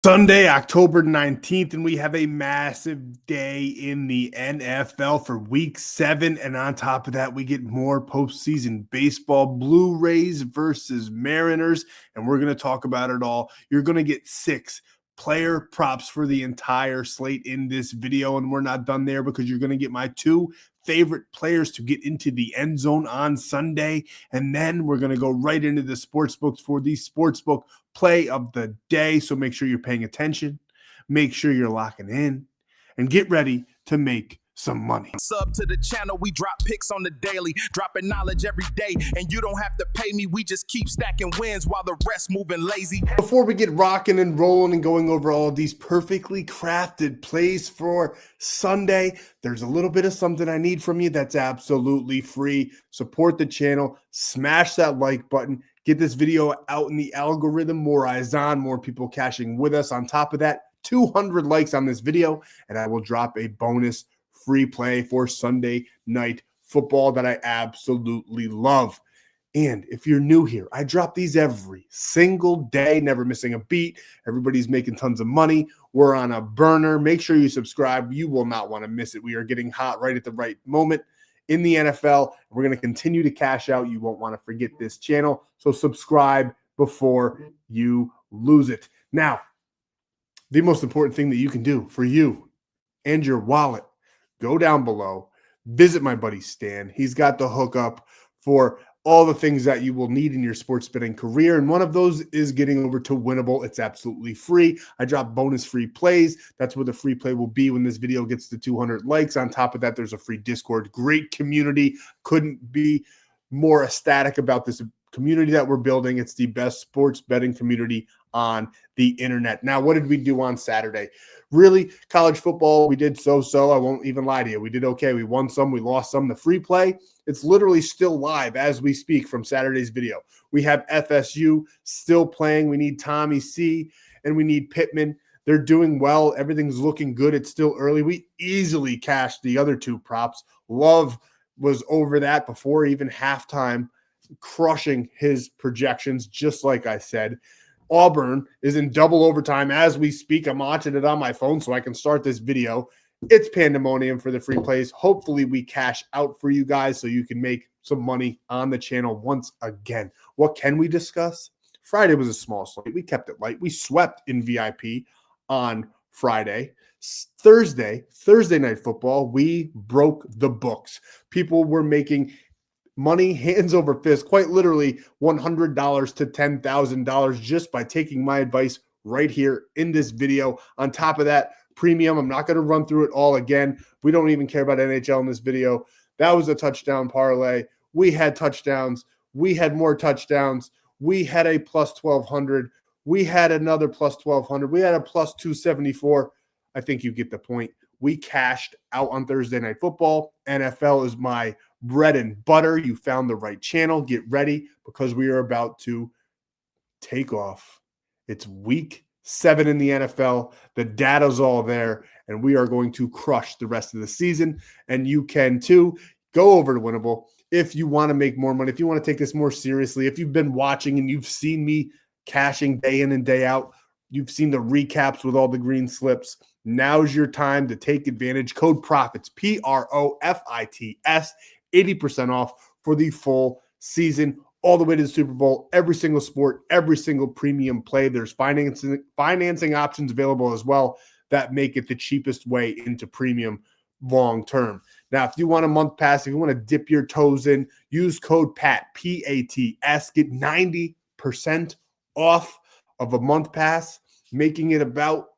Sunday, October 19th, and we have a massive day in the NFL for week 7. And on top of that, we get more postseason baseball, Blue Rays versus Mariners, and we're going to talk about it all. You're going to get 6 player props for the entire slate in this video, and we're not done there because you're going to get my 2 favorite players to get into the end zone on Sunday, and then we're going to go right into the sports books for the sportsbook play of the day. So make sure you're paying attention, make sure you're locking in, and get ready to make some money. Sub to the channel, we drop picks on the daily, dropping knowledge every day, and you don't have to pay me, we just keep stacking wins while the rest moving lazy. Before we get rocking and rolling and going over all of these perfectly crafted plays for Sunday, there's a little bit of something I need from you that's absolutely free. Support the channel, smash that like button, get this video out in the algorithm, more eyes on, more people cashing with us. On top of that, 200 likes on this video, and I will drop a bonus free play for Sunday night football that I absolutely love. And if you're new here, I drop these every single day, never missing a beat. Everybody's making tons of money. We're on a burner. Make sure you subscribe. You will not want to miss it. We are getting hot right at the right moment in the NFL. We're going to continue to cash out. You won't want to forget this channel. So subscribe before you lose it. Now, the most important thing that you can do for you and your wallet, go down below, visit my buddy Stan. He's got the hookup for all the things that you will need in your sports betting career. And one of those is getting over to Winible. It's absolutely free. I drop bonus free plays. That's where the free play will be when this video gets to 200 likes. On top of that, there's a free Discord. Great community. Couldn't be more ecstatic about this community that we're building. It's the best sports betting community on the internet. Now, what did we do on Saturday? Really, college football, we did so-so. I won't even lie to you. We did okay. We won some, we lost some. The free play, it's literally still live as we speak from Saturday's video. We have FSU still playing. We need Tommy C, and we need Pittman. They're doing well. Everything's looking good. It's still early. We easily cashed the other 2 props. Love was over that before even halftime, crushing his projections, just like I said. Auburn is in double overtime as we speak. I'm watching it on my phone so I can start this video. It's pandemonium for the free plays. Hopefully we cash out for you guys so you can make some money on the channel once again. What can we discuss? Friday was a small slate. We kept it light. We swept in VIP on Friday. Thursday night football, we broke the books. People were making money hands over fist, quite literally $100 to $10,000 just by taking my advice right here in this video. On top of that, premium, I'm not going to run through it all again. We don't even care about NHL in this video. That was a touchdown parlay. We had touchdowns. We had more touchdowns. We had a plus 1,200. We had another plus 1,200. We had a plus 274. I think you get the point. We cashed out on Thursday night football. NFL is my bread and butter. You found the right channel. Get ready because we are about to take off. It's week 7 in the NFL. The data's all there, and we are going to crush the rest of the season. And you can too. Go over to Winible if you want to make more money, if you want to take this more seriously, if you've been watching and you've seen me cashing day in and day out, you've seen the recaps with all the green slips. Now's your time to take advantage. Code PROFITS, PROFITS, 80% off for the full season, all the way to the Super Bowl. Every single sport, every single premium play. There's financing options available as well that make it the cheapest way into premium long term. Now, if you want a month pass, if you want to dip your toes in, use code PAT, PATS, get 90% off of a month pass, making it about,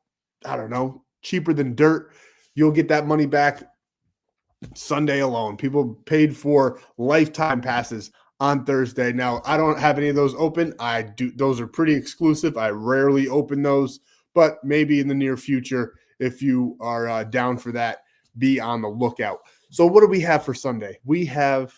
I don't know, cheaper than dirt. You'll get that money back Sunday alone. People paid for lifetime passes on Thursday. Now, I don't have any of those open. I do. Those are pretty exclusive. I rarely open those, but maybe in the near future, if you are down for that, be on the lookout. So what do we have for Sunday? We have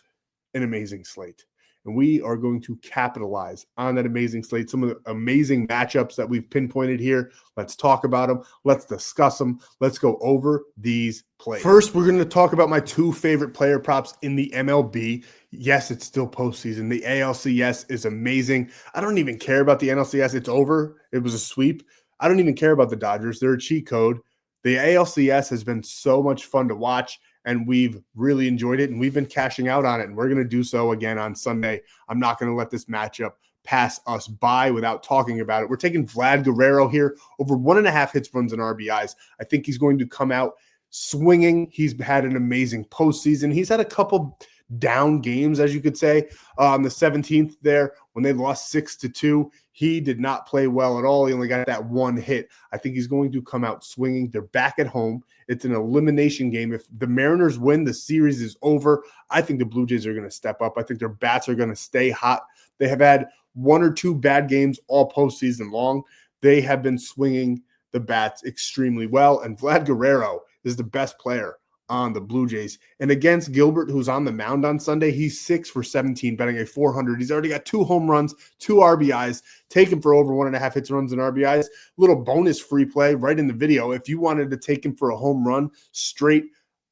an amazing slate, and we are going to capitalize on that amazing slate. Some of the amazing matchups that we've pinpointed here. Let's talk about them. Let's discuss them. Let's go over these plays. First, we're going to talk about my 2 favorite player props in the MLB. Yes, it's still postseason. The ALCS is amazing. I don't even care about the NLCS. It's over. It was a sweep. I don't even care about the Dodgers. They're a cheat code. The ALCS has been so much fun to watch, and we've really enjoyed it, and we've been cashing out on it, and we're going to do so again on Sunday. I'm not going to let this matchup pass us by without talking about it. We're taking Vlad Guerrero here over 1.5 hits, runs, and RBIs. I think he's going to come out swinging. He's had an amazing postseason. He's had a couple down games, as you could say, on the 17th there when they lost 6-2. He did not play well at all. He only got that one hit. I think he's going to come out swinging. They're back at home. It's an elimination game. If the Mariners win, the series is over. I think the Blue Jays are going to step up. I think their bats are going to stay hot. They have had 1 or 2 bad games all postseason long. They have been swinging the bats extremely well, and Vlad Guerrero is the best player on the Blue Jays. And against Gilbert, who's on the mound on Sunday, he's 6 for 17, betting a 400. He's already got 2 home runs, 2 RBIs, taken for over 1.5 hits, runs, and RBIs. Little bonus free play right in the video. If you wanted to take him for a home run straight,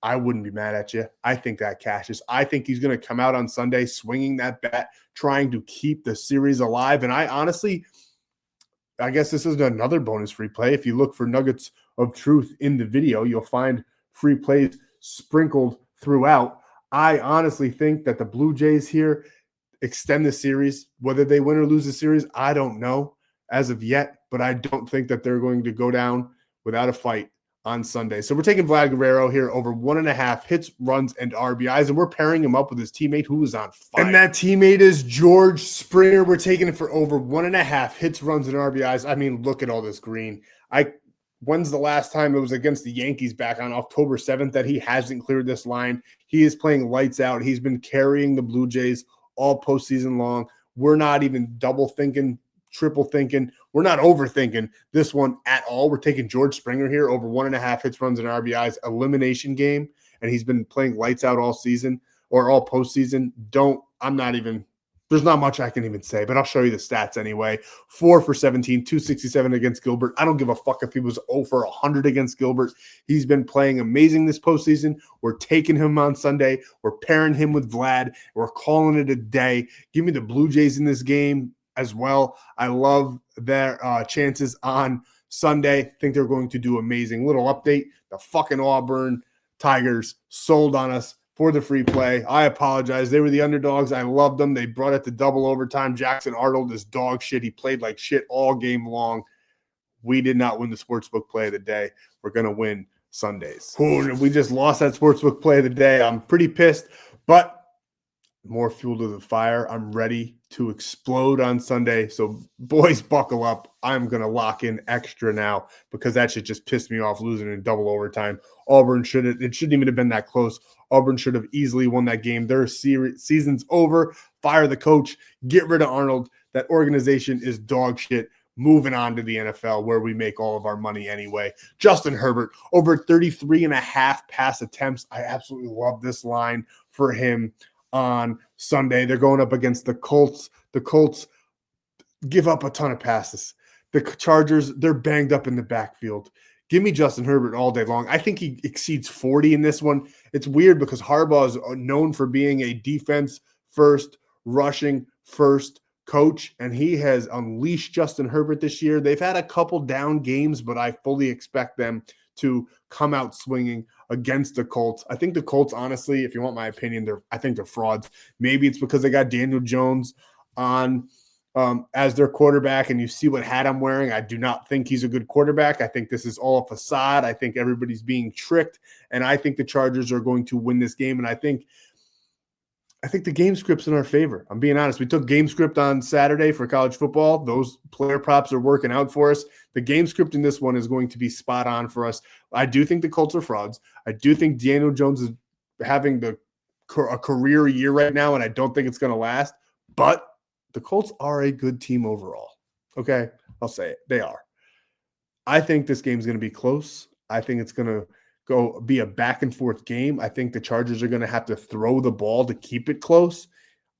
I wouldn't be mad at you. I think that cashes. I think he's going to come out on Sunday swinging that bat, trying to keep the series alive. And I guess this is another bonus free play. If you look for nuggets of truth in the video, you'll find free plays sprinkled throughout. I honestly think that the Blue Jays here extend the series. Whether they win or lose the series, I don't know as of yet, but I don't think that they're going to go down without a fight on Sunday. So we're taking Vlad Guerrero here over 1.5 hits, runs, and RBIs, and we're pairing him up with his teammate who is on fire. And that teammate is George Springer. We're taking it for over 1.5 hits, runs, and RBIs. I mean, look at all this green. When's the last time it was against the Yankees back on October 7th that he hasn't cleared this line? He is playing lights out. He's been carrying the Blue Jays all postseason long. We're not even double thinking, triple thinking. We're not overthinking this one at all. We're taking George Springer here over 1.5 hits, runs, and RBIs, elimination game, and he's been playing lights out all season or all postseason. There's not much I can even say, but I'll show you the stats anyway. 4 for 17, 267 against Gilbert. I don't give a fuck if he was 0 for 100 against Gilbert. He's been playing amazing this postseason. We're taking him on Sunday. We're pairing him with Vlad. We're calling it a day. Give me the Blue Jays in this game as well. I love their chances on Sunday. Think they're going to do amazing. Little update. The fucking Auburn Tigers sold on us for the free play. I apologize. They were the underdogs. I loved them. They brought it to double overtime. Jackson Arnold is dog shit. He played like shit all game long. We did not win the sportsbook play of the day. We're going to win Sundays. We just lost that sportsbook play of the day. I'm pretty pissed, but more fuel to the fire. I'm ready to explode on Sunday. So boys, buckle up. I'm going to lock in extra now because that shit just pissed me off losing in double overtime. It shouldn't even have been that close. Auburn should have easily won that game. Their season's over. Fire the coach. Get rid of Arnold. That organization is dog shit. Moving on to the NFL where we make all of our money anyway. Justin Herbert, over 33.5 pass attempts. I absolutely love this line for him on Sunday. They're going up against the Colts. The Colts give up a ton of passes. The Chargers, they're banged up in the backfield. Give me Justin Herbert all day long. I think he exceeds 40 in this one. It's weird because Harbaugh is known for being a defense first, rushing first coach, and he has unleashed Justin Herbert this year. They've had a couple down games, but I fully expect them to come out swinging against the Colts. I think the Colts, honestly, if you want my opinion, I think they're frauds. Maybe it's because they got Daniel Jones on as their quarterback, and you see what hat I'm wearing. I do not think he's a good quarterback. I think this is all a facade. I think everybody's being tricked, and I think the Chargers are going to win this game, and I think the game script's in our favor. I'm being honest. We took game script on Saturday for college football. Those player props are working out for us. The game script in this one is going to be spot on for us. I do think the Colts are frauds. I do think Daniel Jones is having a career year right now, and I don't think it's going to last. But the Colts are a good team overall. Okay? I'll say it. They are. I think this game's going to be close. I think it's going to be a back and forth game. I think the Chargers are going to have to throw the ball to keep it close.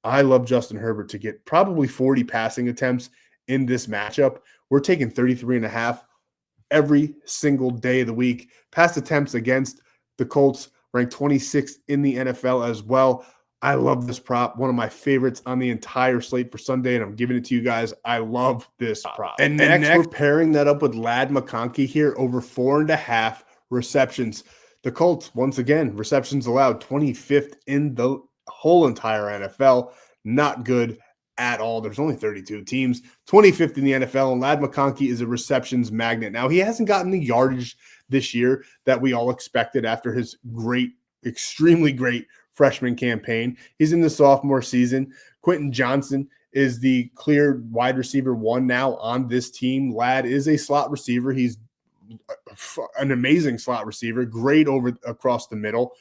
I love Justin Herbert to get probably 40 passing attempts in this matchup. We're taking 33.5 every single day of the week. Pass attempts against the Colts ranked 26th in the NFL as well. I love this prop. One of my favorites on the entire slate for Sunday, and I'm giving it to you guys. I love this prop. And next we're pairing that up with Ladd McConkey here over 4.5 receptions. The Colts, once again, receptions allowed 25th in the whole entire NFL. Not good at all. There's only 32 teams, 25th in the NFL, and Ladd McConkey is a receptions magnet. Now, he hasn't gotten the yardage this year that we all expected after his extremely great freshman campaign. He's in the sophomore season. Quentin Johnson is the clear wide receiver 1 now on this team. Ladd is a slot receiver. He's an amazing slot receiver, great across the middle.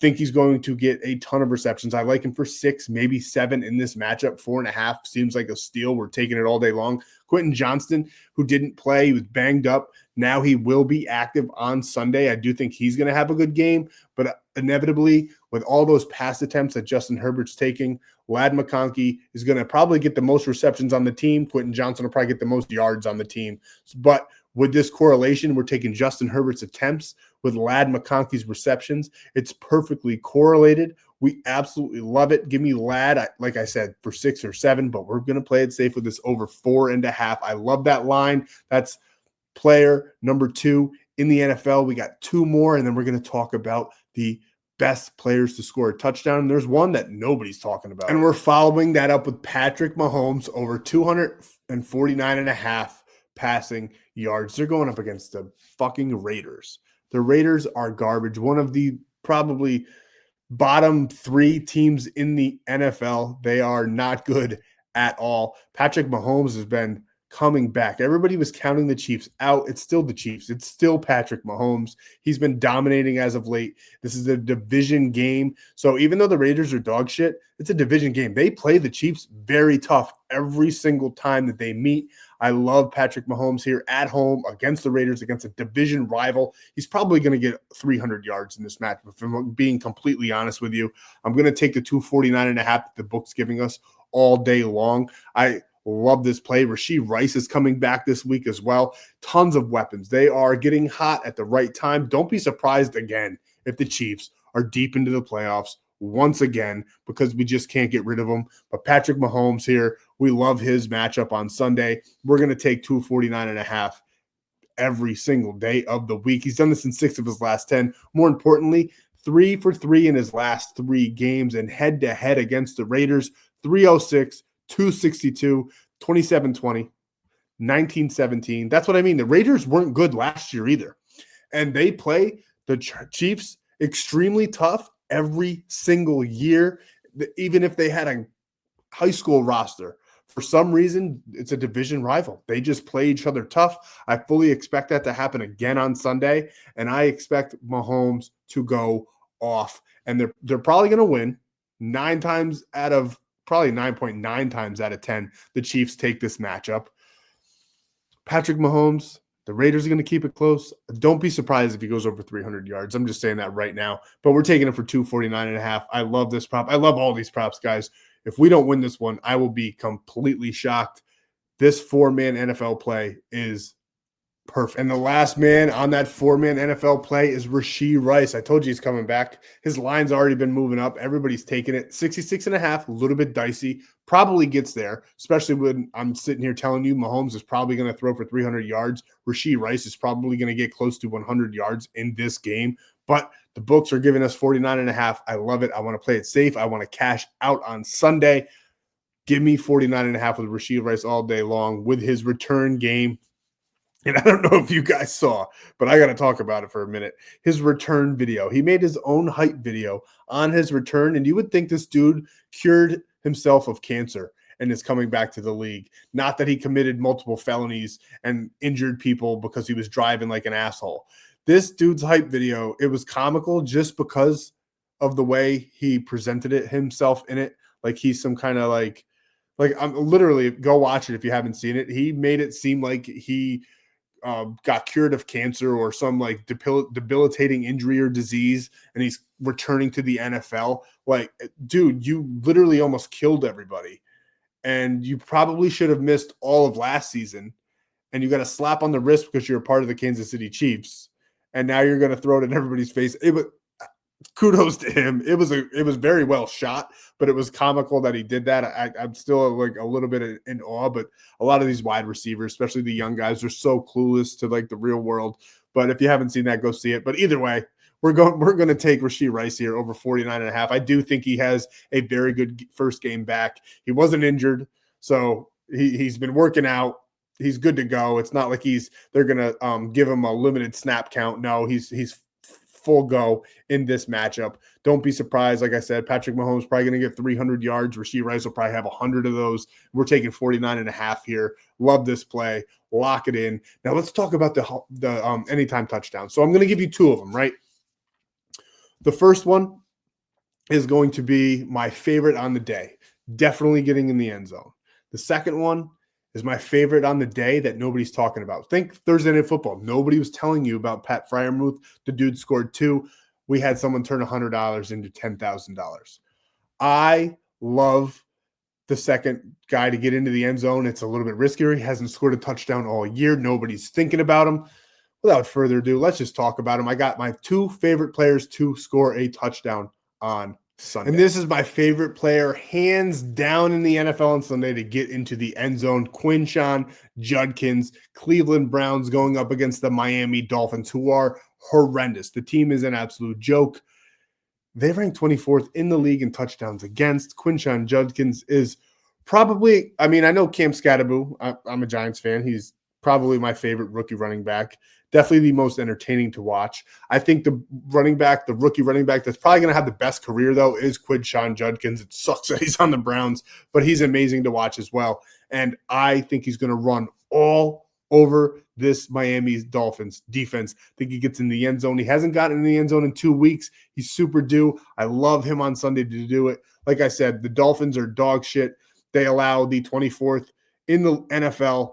Think he's going to get a ton of receptions. I like him for 6, maybe 7 in this matchup. 4.5 seems like a steal. We're taking it all day long. Quentin Johnston, who didn't play, he was banged up. Now he will be active on Sunday. I do think he's going to have a good game, but inevitably, with all those pass attempts that Justin Herbert's taking, Ladd McConkey is going to probably get the most receptions on the team. Quentin Johnson will probably get the most yards on the team. But with this correlation, we're taking Justin Herbert's attempts with Ladd McConkey's receptions. It's perfectly correlated. We absolutely love it. Give me Ladd, like I said, for 6 or 7, but we're going to play it safe with this over 4.5. I love that line. That's player number 2 in the NFL. We got 2 more, and then we're going to talk about the best players to score a touchdown. There's one that nobody's talking about. And we're following that up with Patrick Mahomes over 249.5 passing yards. They're going up against the fucking Raiders. The Raiders are garbage. One of the probably bottom 3 teams in the NFL. They are not good at all. Patrick Mahomes has been coming back. Everybody was counting the Chiefs out. It's still the Chiefs. It's still Patrick Mahomes. He's been dominating as of late. This is a division game. So even though the Raiders are dog shit, it's a division game. They play the Chiefs very tough every single time that they meet. I love Patrick Mahomes here at home against the Raiders, against a division rival. He's probably going to get 300 yards in this match. If I'm being completely honest with you, I'm going to take the 249.5 that the book's giving us all day long. I love this play. Rashee Rice is coming back this week as well. Tons of weapons. They are getting hot at the right time. Don't be surprised again if the Chiefs are deep into the playoffs once again, because we just can't get rid of them. But Patrick Mahomes here, we love his matchup on Sunday. We're going to take 249.5 every single day of the week. He's done this in 6 of his last 10. More importantly, 3 for 3 in his last 3 games, and head-to-head against the Raiders, 306, 262, 27-20, 19-17. That's what I mean. The Raiders weren't good last year either. And they play the Chiefs extremely tough every single year, even if they had a high school roster. For some reason, it's a division rival. They just play each other tough. I fully expect that to happen again on Sunday, and I expect Mahomes to go off. And they're probably going to win 9 times out of probably 9.9 times out of 10. The Chiefs take this matchup. Patrick Mahomes, the Raiders are going to keep it close. Don't be surprised if he goes over 300 yards. I'm just saying that right now. But we're taking it for 249.5. I love this prop. I love all these props, guys. If we don't win this one, I will be completely shocked. This 4-man NFL play is perfect. And the last man on that 4-man NFL play is Rashee Rice. I told you he's coming back. His line's already been moving up. Everybody's taking it. 66.5, a little bit dicey. Probably gets there, especially when I'm sitting here telling you Mahomes is probably going to throw for 300 yards. Rashee Rice is probably going to get close to 100 yards in this game. But the books are giving us 49.5. I love it. I want to play it safe. I want to cash out on Sunday. Give me 49.5 with Rashee Rice all day long with his return game. And I don't know if you guys saw, but I got to talk about it for a minute. His return video. He made his own hype video on his return, and you would think this dude cured himself of cancer and is coming back to the league. Not that he committed multiple felonies and injured people because he was driving like an asshole. This dude's hype video, it was comical just because of the way he presented it himself in it. Like he's some kind of like I'm literally, go watch it if you haven't seen it. He made it seem like he got cured of cancer or some like debilitating injury or disease, and he's returning to the NFL. Like, dude, you literally almost killed everybody, and you probably should have missed all of last season, and you got a slap on the wrist because you're a part of the Kansas City Chiefs, and now you're going to throw it in everybody's face. kudos to him. It was very well shot, but it was comical that he did that. I'm still like a little bit in awe, but a lot of these wide receivers, especially the young guys, are so clueless to like the real world. But if you haven't seen that, go see it. But either way, we're going to take Rashee Rice here over 49.5. I do think he has a very good first game back. He wasn't injured, so he's been working out. He's good to go. It's not like they're gonna give him a limited snap count. No, he's full go in this matchup. Don't be surprised. Like I said, Patrick Mahomes probably going to get 300 yards. Rashee Rice will probably have 100 of those. We're taking 49.5 here. Love this play. Lock it in. Now let's talk about the anytime touchdown. So I'm going to give you two of them, right? The first one is going to be my favorite on the day. Definitely getting in the end zone. The second one is my favorite on the day that nobody's talking about. Think Thursday Night Football. Nobody was telling you about Pat Freiermuth. The dude scored 2. We had someone turn $100 into $10,000. I love the second guy to get into the end zone. It's a little bit riskier. He hasn't scored a touchdown all year. Nobody's thinking about him. Without further ado, let's just talk about him. I got my 2 favorite players to score a touchdown on Sunday. And this is my favorite player, hands down, in the NFL on Sunday to get into the end zone. Quinshon Judkins, Cleveland Browns going up against the Miami Dolphins, who are horrendous. The team is an absolute joke. They rank 24th in the league in touchdowns against. Quinshon Judkins is probably, I mean, I know Cam Scatterbo. I'm a Giants fan. He's probably my favorite rookie running back. Definitely the most entertaining to watch. I think the rookie running back that's probably going to have the best career, though, is Quinshon Judkins. It sucks that he's on the Browns, but he's amazing to watch as well. And I think he's going to run all over this Miami Dolphins defense. I think he gets in the end zone. He hasn't gotten in the end zone in 2 weeks. He's super due. I love him on Sunday to do it. Like I said, the Dolphins are dog shit. They allow the 24th in the NFL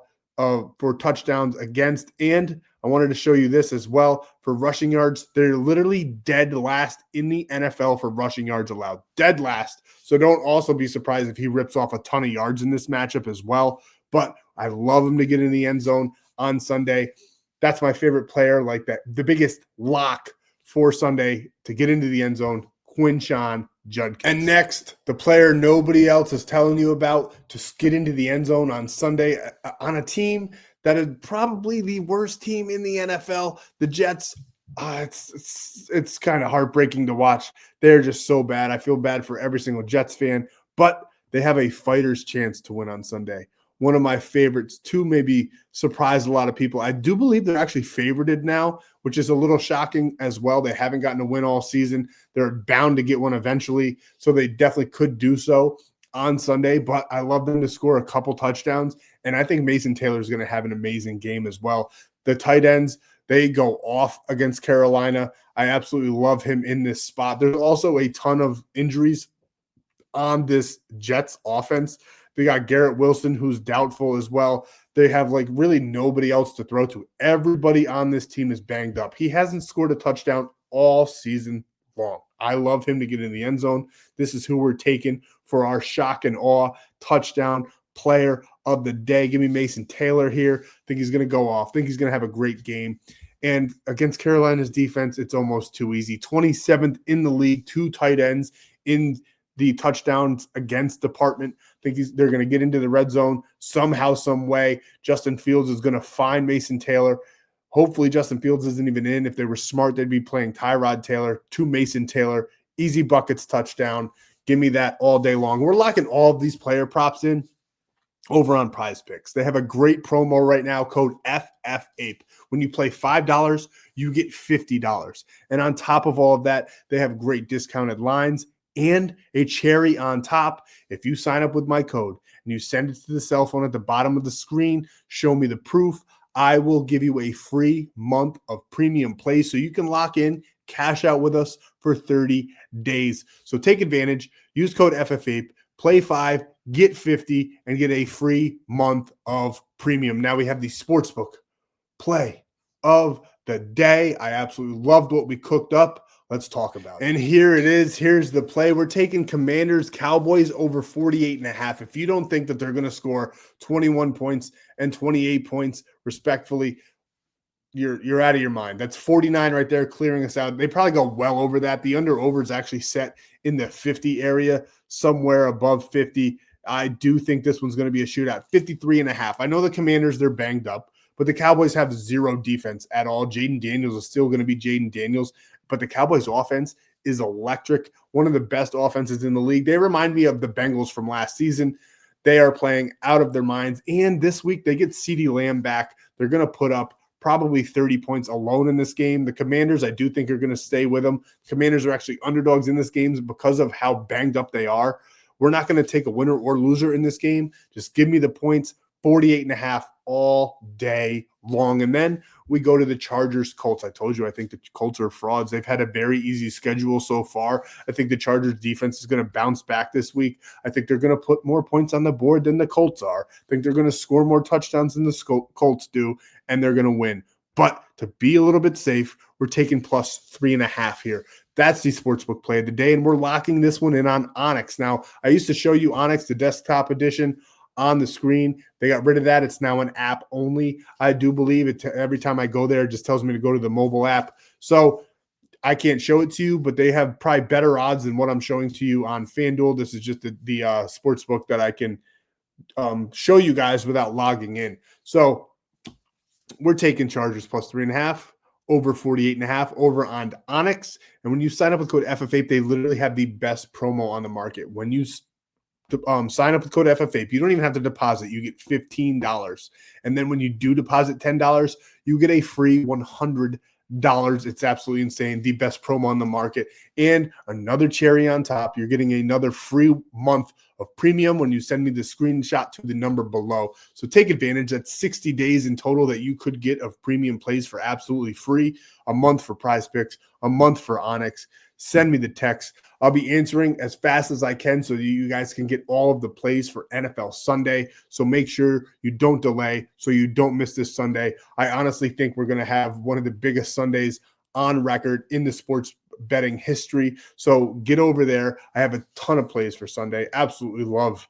for touchdowns against, and I wanted to show you this as well. For rushing yards, they're literally dead last in the NFL for rushing yards allowed. Dead last. So don't also be surprised if he rips off a ton of yards in this matchup as well. But I love him to get in the end zone on Sunday. That's my favorite player, like that. The biggest lock for Sunday to get into the end zone, Quinshon Judkins. And next, the player nobody else is telling you about to get into the end zone on Sunday on a team that is probably the worst team in the NFL, the Jets. It's kind of heartbreaking to watch. They're just so bad. I feel bad for every single Jets fan, but they have a fighter's chance to win on Sunday. One of my favorites to maybe surprise a lot of people. I do believe they're actually favorited now, which is a little shocking as well. They haven't gotten a win all season. They're bound to get one eventually, so they definitely could do so on Sunday, but I love them to score a couple touchdowns, and I think Mason Taylor is going to have an amazing game as well. The tight ends, they go off against Carolina. I absolutely love him in this spot. There's also a ton of injuries on this Jets offense. They got Garrett Wilson, who's doubtful as well. They have like really nobody else to throw to. Everybody on this team is banged up. He hasn't scored a touchdown all season long. I love him to get in the end zone. This is who we're taking for our shock and awe touchdown player of the day. Give me Mason Taylor here. Think he's going to go off. Think he's going to have a great game. And against Carolina's defense, it's almost too easy. 27th in the league, 2 tight ends in the touchdowns against department. I think they're going to get into the red zone somehow, some way. Justin Fields is going to find Mason Taylor. Hopefully Justin Fields isn't even in. If they were smart, they'd be playing Tyrod Taylor to Mason Taylor. Easy buckets touchdown. Give me that all day long. We're locking all of these player props in over on Prizepicks. They have a great promo right now, code FFAPE. When you play $5, you get $50. And on top of all of that, they have great discounted lines and a cherry on top. If you sign up with my code and you send it to the cell phone at the bottom of the screen, show me the proof, I will give you a free month of premium play so you can lock in, cash out with us for 30 days. So take advantage, use code FFAPE, play 5, get 50, and get a free month of premium. Now we have the Sportsbook play of the day. I absolutely loved what we cooked up. Let's talk about it. And here it is. Here's the play. We're taking Commanders Cowboys over 48.5. If you don't think that they're going to score 21 points and 28 points respectfully, you're out of your mind. That's 49 right there, clearing us out. They probably go well over that. The under-over is actually set in the 50 area, somewhere above 50. I do think this one's going to be a shootout. 53.5. I know the Commanders, they're banged up, but the Cowboys have zero defense at all. Jaden Daniels is still going to be Jaden Daniels, but the Cowboys offense is electric. One of the best offenses in the league. They remind me of the Bengals from last season. They are playing out of their minds. And this week they get CeeDee Lamb back. They're going to put up probably 30 points alone in this game. The Commanders, I do think, are going to stay with them. Commanders are actually underdogs in this game because of how banged up they are. We're not going to take a winner or loser in this game. Just give me the points, 48.5 all day long. And then we go to the Chargers Colts. I told you, I think the Colts are frauds. They've had a very easy schedule so far. I think the Chargers defense is going to bounce back this week. I think they're going to put more points on the board than the Colts are. I think they're going to score more touchdowns than the Colts do, and they're going to win. But to be a little bit safe, we're taking plus 3.5 here. That's the sportsbook play of the day, and we're locking this one in on ONYX. Now, I used to show you ONYX, the desktop edition, on the screen. They got rid of that. It's now an app only. I do believe it. Every time I go there, it just tells me to go to the mobile app. So I can't show it to you, but they have probably better odds than what I'm showing to you on FanDuel. This is just the sports book that I can show you guys without logging in. So we're taking Chargers plus 3.5, over 48.5, over on ONYX. And when you sign up with code FFAPE, they literally have the best promo on the market. When you sign up with code FFAPE, you don't even have to deposit. You get $15. And then when you do deposit $10, you get a free $100. It's absolutely insane. The best promo on the market. And another cherry on top, you're getting another free month of premium when you send me the screenshot to the number below. So take advantage. That's 60 days in total that you could get of premium plays for absolutely free. A month for Prizepicks, a month for ONYX. Send me the text. I'll be answering as fast as I can so you guys can get all of the plays for NFL Sunday. So make sure you don't delay so you don't miss this Sunday. I honestly think we're going to have one of the biggest Sundays on record in the sports betting history. So get over there. I have a ton of plays for Sunday. Absolutely love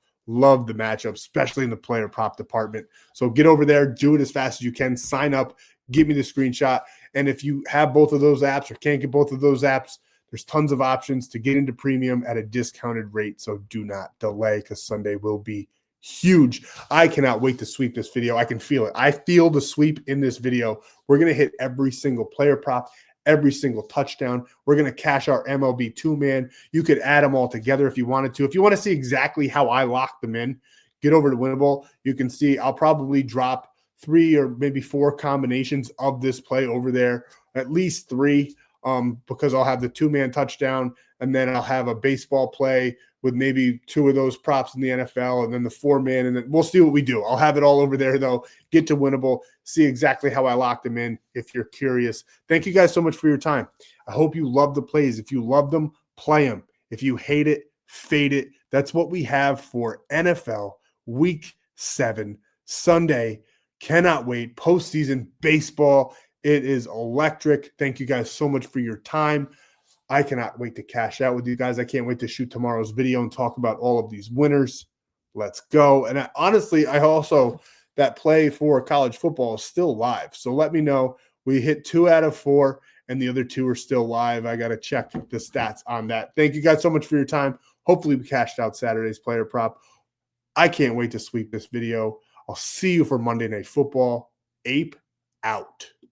the matchup, especially in the player prop department. So get over there, do it as fast as you can, sign up, give me the screenshot. And if you have both of those apps or can't get both of those apps, there's tons of options to get into premium at a discounted rate. So do not delay because Sunday will be huge. I cannot wait to sweep this video. I can feel it. I feel the sweep in this video. We're going to hit every single player prop, every single touchdown. We're going to cash our MLB two-man. You could add them all together if you wanted to. If you want to see exactly how I lock them in, get over to Winible. You can see I'll probably drop 3 or maybe 4 combinations of this play over there, at least 3. Because I'll have the two-man touchdown, and then I'll have a baseball play with maybe 2 of those props in the NFL, and then the 4-man, and then we'll see what we do. I'll have it all over there, though. Get to Winible. See exactly how I locked them in if you're curious. Thank you guys so much for your time. I hope you love the plays. If you love them, play them. If you hate it, fade it. That's what we have for NFL Week 7 Sunday. Cannot wait. Postseason baseball. It is electric. Thank you guys so much for your time. I cannot wait to cash out with you guys. I can't wait to shoot tomorrow's video and talk about all of these winners. Let's go. And honestly, that play for college football is still live. So let me know. We hit 2 out of 4, and the other 2 are still live. I got to check the stats on that. Thank you guys so much for your time. Hopefully we cashed out Saturday's player prop. I can't wait to sweep this video. I'll see you for Monday Night Football. Ape out.